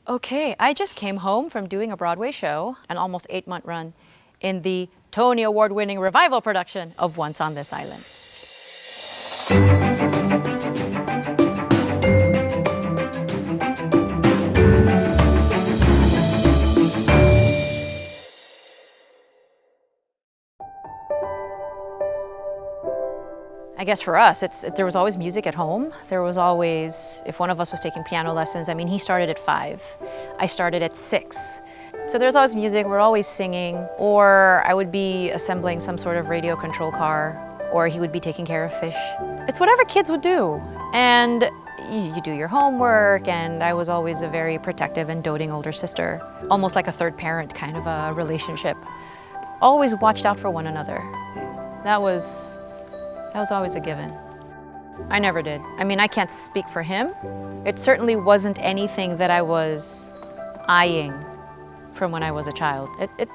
Okay, I just came home from doing a Broadway show, an almost 8-month run, in the Tony Award-winning revival production of Once on This Island. I guess for us, there was always music at home. There was always, if one of us was taking piano lessons, I mean, he started at 5. I started at 6. So there's always music, we're always singing, or I would be assembling some sort of radio control car, or he would be taking care of fish. It's whatever kids would do. And you do your homework, and I was always a very protective and doting older sister. Almost like a third parent kind of a relationship. Always watched out for one another. That was always a given. I never did. I mean, I can't speak for him. It certainly wasn't anything that I was eyeing from when I was a child. It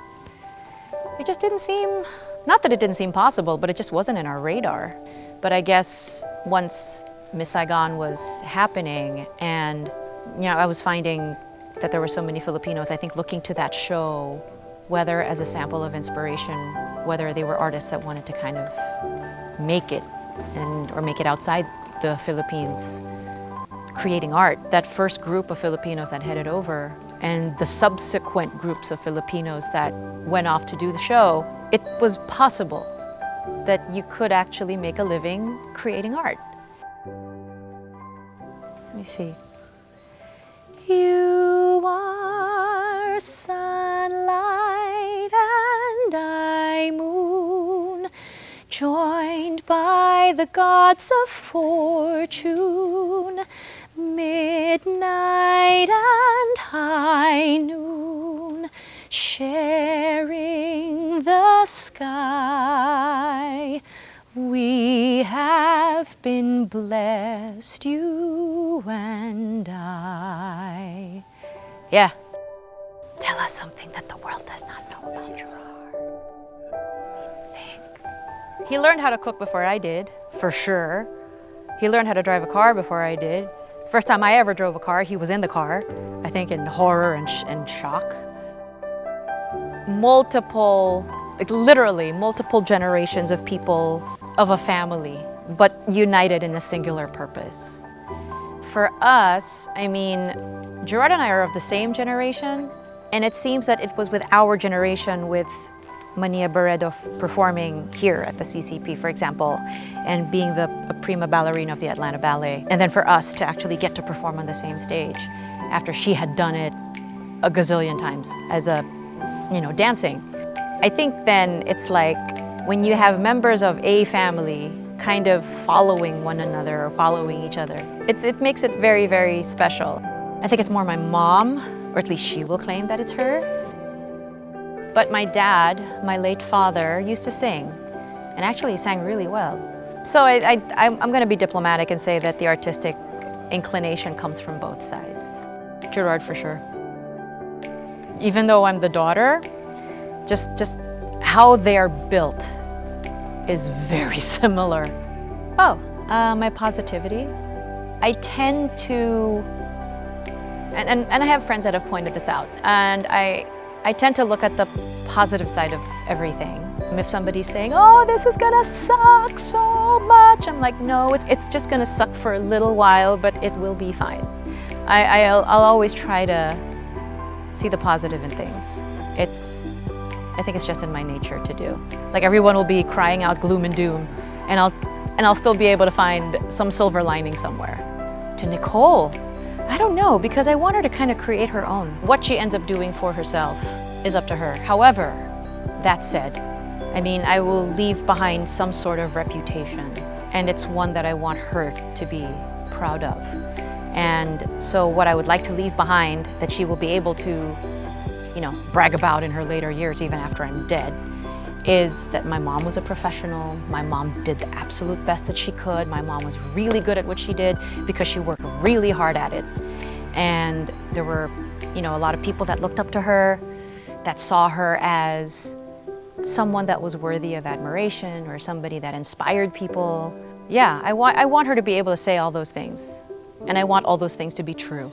just didn't seem, not that it didn't seem possible, but it just wasn't in our radar. But I guess once Miss Saigon was happening and, I was finding that there were so many Filipinos, I think looking to that show, whether as a sample of inspiration, whether they were artists that wanted to kind of make it or make it outside the Philippines, creating art. That first group of Filipinos that headed over and the subsequent groups of Filipinos that went off to do the show, it was possible that you could actually make a living creating art. Let me see. You are sunlight and I moon, joined by the gods of fortune, midnight and high noon, sharing the sky. We have been blessed, you and I. Yeah. Tell us something that the world does not know about Gerard. He learned how to cook before I did, for sure. He learned how to drive a car before I did. First time I ever drove a car, he was in the car, I think in horror and shock. Literally multiple generations of people of a family, but united in a singular purpose. For us, I mean, Gerard and I are of the same generation, and it seems that it was with our generation, with Mania Barredo performing here at the CCP, for example, and being a prima ballerina of the Atlanta Ballet. And then for us to actually get to perform on the same stage after she had done it a gazillion times as dancing. I think then it's like when you have members of a family kind of following one another or following each other, it makes it very, very special. I think it's more my mom, or at least she will claim that it's her. But my dad, my late father, used to sing, and actually he sang really well. So I'm going to be diplomatic and say that the artistic inclination comes from both sides. Gerard for sure. Even though I'm the daughter, just how they're built is very similar. Oh, my positivity. I tend to, and I have friends that have pointed this out, and I tend to look at the positive side of everything. If somebody's saying, oh, this is gonna suck so much, I'm like, no, it's just gonna suck for a little while, but it will be fine. I'll always try to see the positive in things. I think it's just in my nature to do. Like everyone will be crying out gloom and doom, and I'll still be able to find some silver lining somewhere. To Nicole, I don't know, because I want her to kind of create her own. What she ends up doing for herself is up to her. However, that said, I mean, I will leave behind some sort of reputation, and it's one that I want her to be proud of. And so what I would like to leave behind that she will be able to, brag about in her later years, even after I'm dead, is that my mom was a professional. My mom did the absolute best that she could. My mom was really good at what she did because she worked really hard at it. And there were, a lot of people that looked up to her, that saw her as someone that was worthy of admiration or somebody that inspired people. Yeah, I want her to be able to say all those things. And I want all those things to be true.